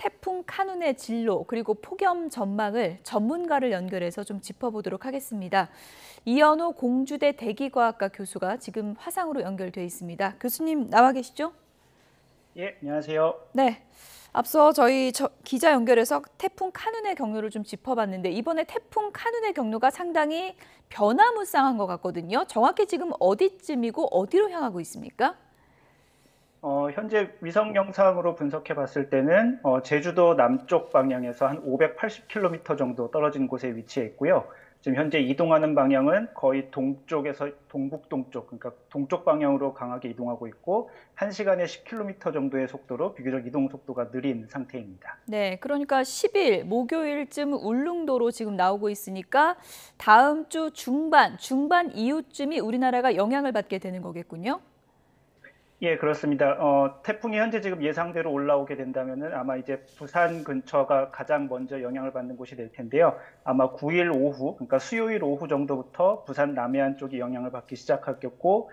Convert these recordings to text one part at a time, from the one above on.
태풍 카눈의 진로 그리고 폭염 전망을 전문가를 연결해서 좀 짚어보도록 하겠습니다. 이현호 공주대 대기과학과 교수가 지금 화상으로 연결돼 있습니다. 교수님 나와 계시죠? 예, 안녕하세요. 네. 앞서 저희 기자 연결해서 태풍 카눈의 경로를 좀 짚어봤는데 이번에 태풍 카눈의 경로가 상당히 변화무쌍한 것 같거든요. 정확히 지금 어디쯤이고 어디로 향하고 있습니까? 현재 위성 영상으로 분석해 봤을 때는 제주도 남쪽 방향에서 한 580km 정도 떨어진 곳에 위치해 있고요. 지금 현재 이동하는 방향은 거의 동쪽에서 동북동쪽, 그러니까 동쪽 방향으로 강하게 이동하고 있고 1시간에 10km 정도의 속도로 비교적 이동 속도가 느린 상태입니다. 네, 그러니까 10일 목요일쯤 울릉도로 지금 나오고 있으니까 다음 주 중반 이후쯤이 우리나라가 영향을 받게 되는 거겠군요. 예, 그렇습니다. 태풍이 현재 지금 예상대로 올라오게 된다면은 아마 이제 부산 근처가 가장 먼저 영향을 받는 곳이 될 텐데요. 아마 9일 오후, 그러니까 수요일 오후 정도부터 부산 남해안 쪽이 영향을 받기 시작하겠고,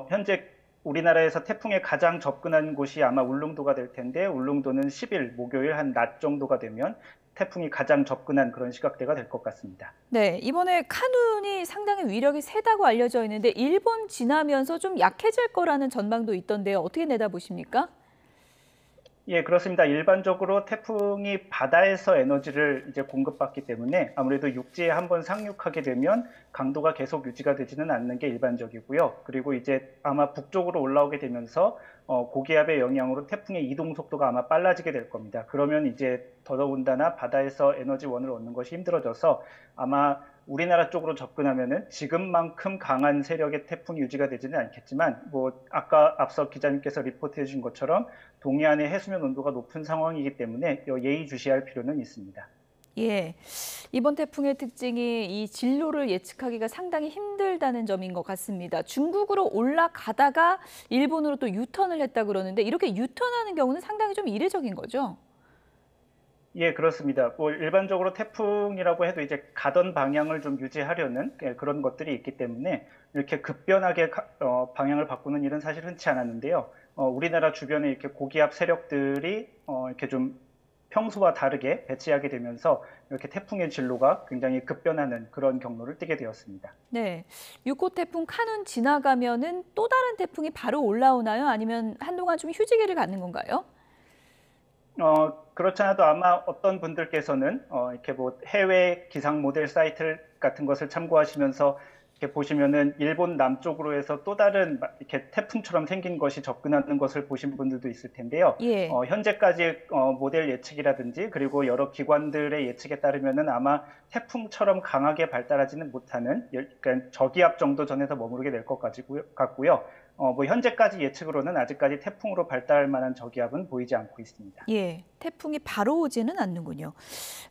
현재 우리나라에서 태풍에 가장 접근한 곳이 아마 울릉도가 될 텐데, 울릉도는 10일 목요일 한 낮 정도가 되면 태풍이 가장 접근한 그런 시각대가 될 것 같습니다. 네, 이번에 카눈이 상당히 위력이 세다고 알려져 있는데 일본 지나면서 좀 약해질 거라는 전망도 있던데요. 어떻게 내다보십니까? 예, 그렇습니다. 일반적으로 태풍이 바다에서 에너지를 이제 공급받기 때문에 아무래도 육지에 한번 상륙하게 되면 강도가 계속 유지가 되지는 않는 게 일반적이고요. 그리고 이제 아마 북쪽으로 올라오게 되면서 고기압의 영향으로 태풍의 이동 속도가 아마 빨라지게 될 겁니다. 그러면 이제 더더군다나 바다에서 에너지원을 얻는 것이 힘들어져서 아마 우리나라 쪽으로 접근하면은 지금만큼 강한 세력의 태풍이 유지가 되지는 않겠지만 뭐 아까 앞서 기자님께서 리포트해 주신 것처럼 동해안의 해수면 온도가 높은 상황이기 때문에 예의주시할 필요는 있습니다. 예, 이번 태풍의 특징이 이 진로를 예측하기가 상당히 힘들다는 점인 것 같습니다. 중국으로 올라가다가 일본으로 또 유턴을 했다 그러는데 이렇게 유턴하는 경우는 상당히 좀 이례적인 거죠? 예, 그렇습니다. 뭐 일반적으로 태풍이라고 해도 이제 가던 방향을 좀 유지하려는 그런 것들이 있기 때문에 이렇게 급변하게 방향을 바꾸는 일은 사실 흔치 않았는데요. 우리나라 주변에 이렇게 고기압 세력들이 이렇게 좀 평소와 다르게 배치하게 되면서 이렇게 태풍의 진로가 굉장히 급변하는 그런 경로를 띠게 되었습니다. 네, 6호 태풍 카눈 지나가면은 또 다른 태풍이 바로 올라오나요? 아니면 한동안 좀 휴지기를 갖는 건가요? 그렇지 않아도 아마 어떤 분들께서는 이렇게 뭐 해외 기상 모델 사이트 같은 것을 참고하시면서 이렇게 보시면은 일본 남쪽으로 해서 또 다른 이렇게 태풍처럼 생긴 것이 접근하는 것을 보신 분들도 있을 텐데요. 예. 현재까지 모델 예측이라든지 그리고 여러 기관들의 예측에 따르면은 아마 태풍처럼 강하게 발달하지는 못하는 그러니까 저기압 정도 전에서 머무르게 될 것 같고요. 뭐 현재까지 예측으로는 아직까지 태풍으로 발달할 만한 저기압은 보이지 않고 있습니다. 예, 태풍이 바로 오지는 않는군요.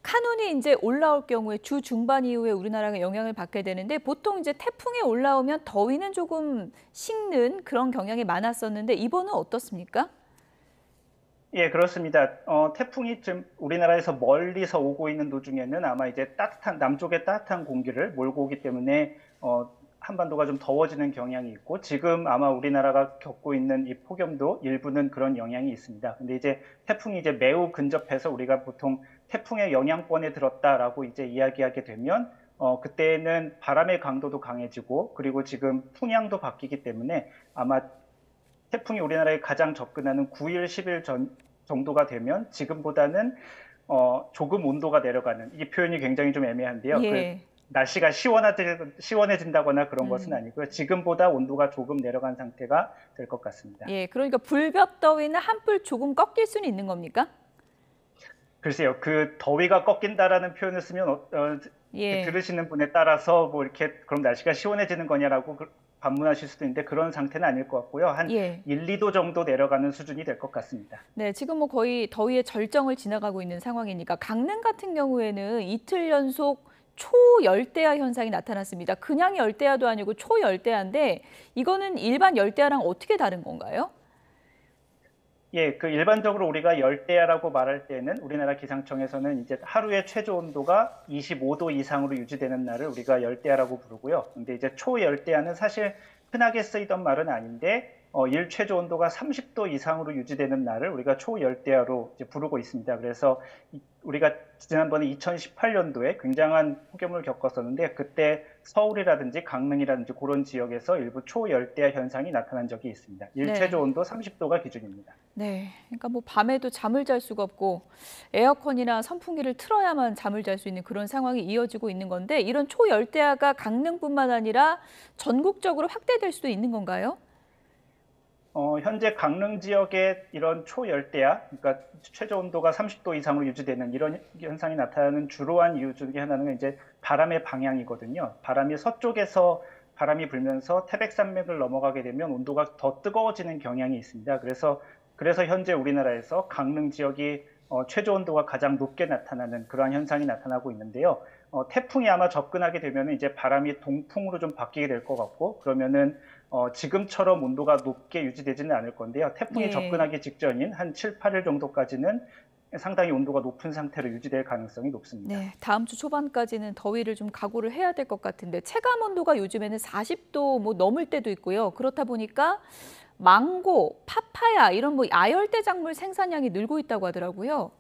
카눈이 이제 올라올 경우에 주 중반 이후에 우리나라가 영향을 받게 되는데 보통 이제 태풍이 올라오면 더위는 조금 식는 그런 경향이 많았었는데 이번은 어떻습니까? 예, 그렇습니다. 태풍이 지금 우리나라에서 멀리서 오고 있는 도중에는 아마 이제 남쪽의 따뜻한 공기를 몰고 오기 때문에 한반도가 좀 더워지는 경향이 있고 지금 아마 우리나라가 겪고 있는 이 폭염도 일부는 그런 영향이 있습니다. 근데 이제 태풍이 이제 매우 근접해서 우리가 보통 태풍의 영향권에 들었다라고 이제 이야기하게 되면 그때는 바람의 강도도 강해지고 그리고 지금 풍향도 바뀌기 때문에 아마 태풍이 우리나라에 가장 접근하는 9일, 10일 정도가 되면 지금보다는 조금 온도가 내려가는 이 표현이 굉장히 좀 애매한데요. 예. 날씨가 시원해진다거나 그런 것은 아니고요. 지금보다 온도가 조금 내려간 상태가 될 것 같습니다. 예, 그러니까 불볕더위는 한풀 조금 꺾일 수는 있는 겁니까? 글쎄요, 그 더위가 꺾인다라는 표현을 쓰면 예. 들으시는 분에 따라서 뭐 이렇게 그럼 날씨가 시원해지는 거냐라고 반문하실 수도 있는데 그런 상태는 아닐 것 같고요. 한 예. 1, 2도 정도 내려가는 수준이 될 것 같습니다. 네, 지금 뭐 거의 더위의 절정을 지나가고 있는 상황이니까 강릉 같은 경우에는 이틀 연속 초열대야 현상이 나타났습니다. 그냥 열대야도 아니고 초열대야인데 이거는 일반 열대야랑 어떻게 다른 건가요? 예, 그 일반적으로 우리가 열대야라고 말할 때는 우리나라 기상청에서는 이제 하루의 최저 온도가 25도 이상으로 유지되는 날을 우리가 열대야라고 부르고요. 근데 이제 초열대야는 사실 흔하게 쓰이던 말은 아닌데 일 최저 온도가 30도 이상으로 유지되는 날을 우리가 초열대야로 이제 부르고 있습니다. 그래서 우리가 지난번에 2018년도에 굉장한 폭염을 겪었었는데 그때 서울이라든지 강릉이라든지 그런 지역에서 일부 초열대야 현상이 나타난 적이 있습니다. 일 최저 네. 온도 30도가 기준입니다. 네. 그러니까 뭐 밤에도 잠을 잘 수가 없고 에어컨이나 선풍기를 틀어야만 잠을 잘 수 있는 그런 상황이 이어지고 있는 건데 이런 초열대야가 강릉뿐만 아니라 전국적으로 확대될 수도 있는 건가요? 현재 강릉 지역에 이런 초열대야, 그러니까 최저 온도가 30도 이상으로 유지되는 이런 현상이 나타나는 주로한 이유 중에 하나는 이제 바람의 방향이거든요. 바람이 서쪽에서 바람이 불면서 태백산맥을 넘어가게 되면 온도가 더 뜨거워지는 경향이 있습니다. 그래서 현재 우리나라에서 강릉 지역이 최저 온도가 가장 높게 나타나는 그러한 현상이 나타나고 있는데요. 태풍이 아마 접근하게 되면 이제 바람이 동풍으로 좀 바뀌게 될 것 같고 그러면은 지금처럼 온도가 높게 유지되지는 않을 건데요. 태풍이 예. 접근하기 직전인 한 7, 8일 정도까지는 상당히 온도가 높은 상태로 유지될 가능성이 높습니다. 네. 다음 주 초반까지는 더위를 좀 각오를 해야 될 것 같은데 체감 온도가 요즘에는 40도 뭐 넘을 때도 있고요. 그렇다 보니까 망고, 파파야 이런 뭐 야열대 작물 생산량이 늘고 있다고 하더라고요.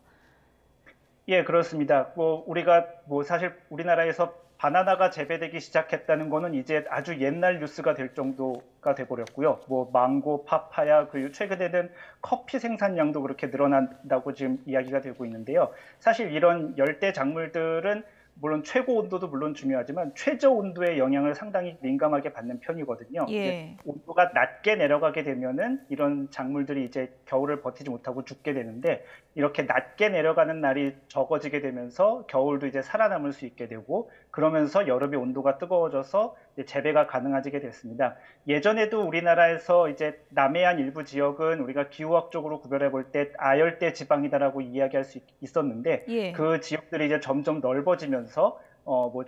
예, 그렇습니다. 우리가 사실 우리나라에서 바나나가 재배되기 시작했다는 거는 이제 아주 옛날 뉴스가 될 정도가 돼버렸고요. 망고, 파파야, 그리고 최근에는 커피 생산량도 그렇게 늘어난다고 지금 이야기가 되고 있는데요. 사실 이런 열대 작물들은 물론 최고 온도도 물론 중요하지만 최저 온도의 영향을 상당히 민감하게 받는 편이거든요. 이제 예. 온도가 낮게 내려가게 되면은 이런 작물들이 이제 겨울을 버티지 못하고 죽게 되는데 이렇게 낮게 내려가는 날이 적어지게 되면서 겨울도 이제 살아남을 수 있게 되고 그러면서 여름에 온도가 뜨거워져서 이제 재배가 가능해지게 됐습니다. 예전에도 우리나라에서 이제 남해안 일부 지역은 우리가 기후학적으로 구별해 볼 때 아열대 지방이다라고 이야기할 수 있었는데 예. 그 지역들이 이제 점점 넓어지면서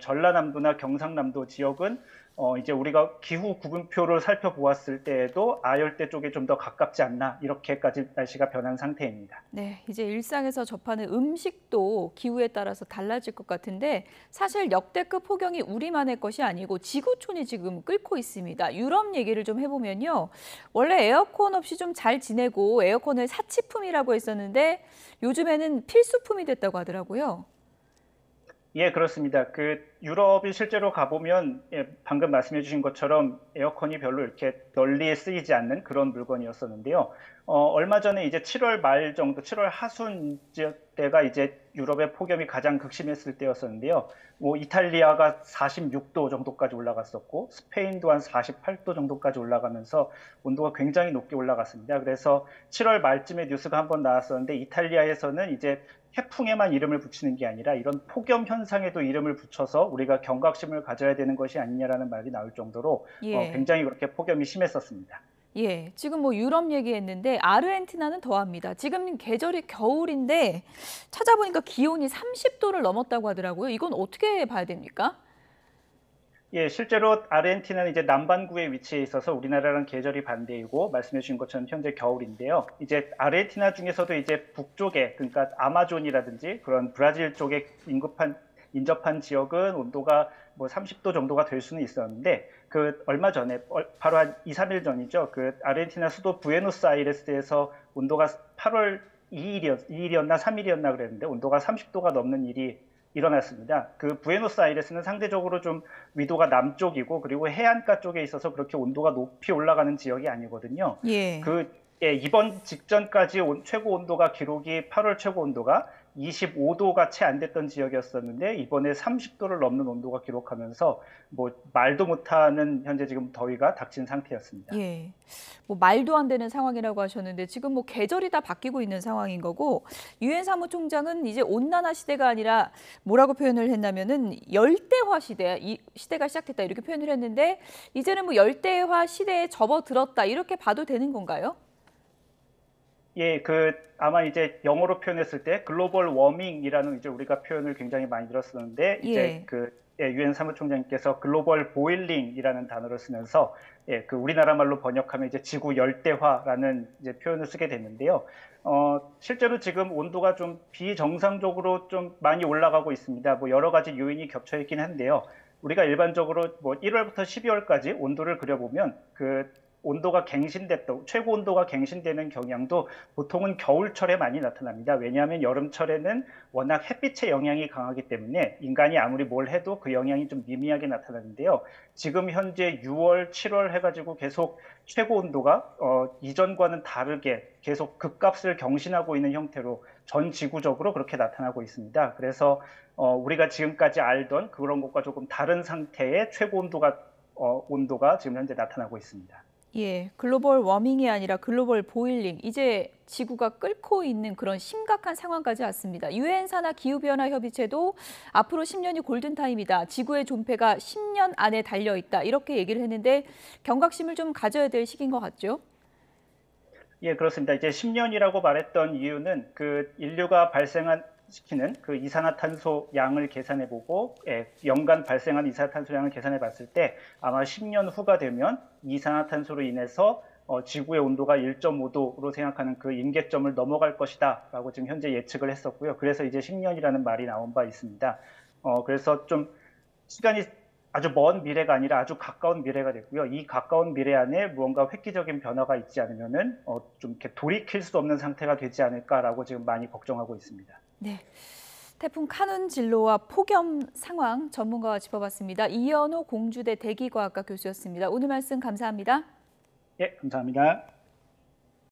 전라남도나 경상남도 지역은 이제 우리가 기후 구분표를 살펴보았을 때에도 아열대 쪽에 좀 더 가깝지 않나 이렇게까지 날씨가 변한 상태입니다. 네, 이제 일상에서 접하는 음식도 기후에 따라서 달라질 것 같은데 사실 역대급 폭염이 우리만의 것이 아니고 지구촌이 지금 끓고 있습니다. 유럽 얘기를 좀 해보면요. 원래 에어컨 없이 좀 잘 지내고 에어컨을 사치품이라고 했었는데 요즘에는 필수품이 됐다고 하더라고요. 예, 그렇습니다. 유럽이 실제로 가보면, 예, 방금 말씀해 주신 것처럼 에어컨이 별로 이렇게 널리 쓰이지 않는 그런 물건이었었는데요. 얼마 전에 이제 7월 말 정도, 7월 하순 때가 이제 유럽의 폭염이 가장 극심했을 때였었는데요. 이탈리아가 46도 정도까지 올라갔었고, 스페인도 한 48도 정도까지 올라가면서 온도가 굉장히 높게 올라갔습니다. 그래서 7월 말쯤에 뉴스가 한번 나왔었는데, 이탈리아에서는 이제 태풍에만 이름을 붙이는 게 아니라 이런 폭염 현상에도 이름을 붙여서 우리가 경각심을 가져야 되는 것이 아니냐라는 말이 나올 정도로 예. 굉장히 그렇게 폭염이 심했었습니다. 예, 지금 뭐 유럽 얘기했는데 아르헨티나는 더합니다. 지금 계절이 겨울인데 찾아보니까 기온이 30도를 넘었다고 하더라고요. 이건 어떻게 봐야 됩니까? 예, 실제로 아르헨티나는 이제 남반구에 위치해 있어서 우리나라랑 계절이 반대이고 말씀해 주신 것처럼 현재 겨울인데요. 이제 아르헨티나 중에서도 이제 북쪽에 그러니까 아마존이라든지 그런 브라질 쪽에 인접한 지역은 온도가 30도 정도가 될 수는 있었는데 얼마 전에 바로 한 2, 3일 전이죠. 아르헨티나 수도 부에노스아이레스에서 온도가 8월 2일이었나 3일이었나 그랬는데 온도가 30도가 넘는 일이 일어났습니다. 부에노스아이레스는 상대적으로 좀 위도가 남쪽이고 그리고 해안가 쪽에 있어서 그렇게 온도가 높이 올라가는 지역이 아니거든요. 예. 예, 이번 직전까지 최고 온도가 기록이 8월 최고 온도가 25도가 채 안 됐던 지역이었었는데 이번에 30도를 넘는 온도가 기록하면서 말도 못하는 현재 지금 더위가 닥친 상태였습니다. 예. 뭐 말도 안 되는 상황이라고 하셨는데 지금 뭐 계절이 다 바뀌고 있는 상황인 거고 유엔 사무총장은 이제 온난화 시대가 아니라 뭐라고 표현을 했냐면은 열대화 시대, 이 시대가 시작됐다 이렇게 표현을 했는데 이제는 뭐 열대화 시대에 접어들었다 이렇게 봐도 되는 건가요? 예, 아마 이제 영어로 표현했을 때 글로벌 워밍이라는 이제 우리가 표현을 굉장히 많이 들었었는데 이제 예. 유엔 사무총장님께서 글로벌 보일링이라는 단어를 쓰면서 예, 우리나라 말로 번역하면 이제 지구 열대화라는 이제 표현을 쓰게 됐는데요. 실제로 지금 온도가 좀 비정상적으로 좀 많이 올라가고 있습니다. 여러 가지 요인이 겹쳐 있긴 한데요. 우리가 일반적으로 1월부터 12월까지 온도를 그려보면 온도가 갱신됐던 최고 온도가 갱신되는 경향도 보통은 겨울철에 많이 나타납니다. 왜냐하면 여름철에는 워낙 햇빛의 영향이 강하기 때문에 인간이 아무리 뭘 해도 그 영향이 좀 미미하게 나타나는데요. 지금 현재 6월, 7월 해가지고 계속 최고 온도가 이전과는 다르게 계속 급값을 경신하고 있는 형태로 전 지구적으로 그렇게 나타나고 있습니다. 그래서 우리가 지금까지 알던 그런 것과 조금 다른 상태의 최고 온도가 지금 현재 나타나고 있습니다. 예, 글로벌 워밍이 아니라 글로벌 보일링, 이제 지구가 끓고 있는 그런 심각한 상황까지 왔습니다. 유엔 산하 기후변화 협의체도 앞으로 10년이 골든타임이다. 지구의 존폐가 10년 안에 달려 있다. 이렇게 얘기를 했는데 경각심을 좀 가져야 될 시기인 것 같죠? 예, 그렇습니다. 이제 10년이라고 말했던 이유는 그 인류가 시키는 그 이산화탄소 양을 계산해 보고, 예, 연간 발생한 이산화탄소 양을 계산해 봤을 때 아마 10년 후가 되면 이산화탄소로 인해서 지구의 온도가 1.5도로 생각하는 그 임계점을 넘어갈 것이다라고 지금 현재 예측을 했었고요. 그래서 이제 10년이라는 말이 나온 바 있습니다. 그래서 좀 시간이 아주 먼 미래가 아니라 아주 가까운 미래가 됐고요. 이 가까운 미래 안에 무언가 획기적인 변화가 있지 않으면은 좀 이렇게 돌이킬 수 없는 상태가 되지 않을까라고 지금 많이 걱정하고 있습니다. 네. 태풍 카눈 진로와 폭염 상황 전문가와 짚어봤습니다. 이현호 공주대 대기과학과 교수였습니다. 오늘 말씀 감사합니다. 예, 감사합니다.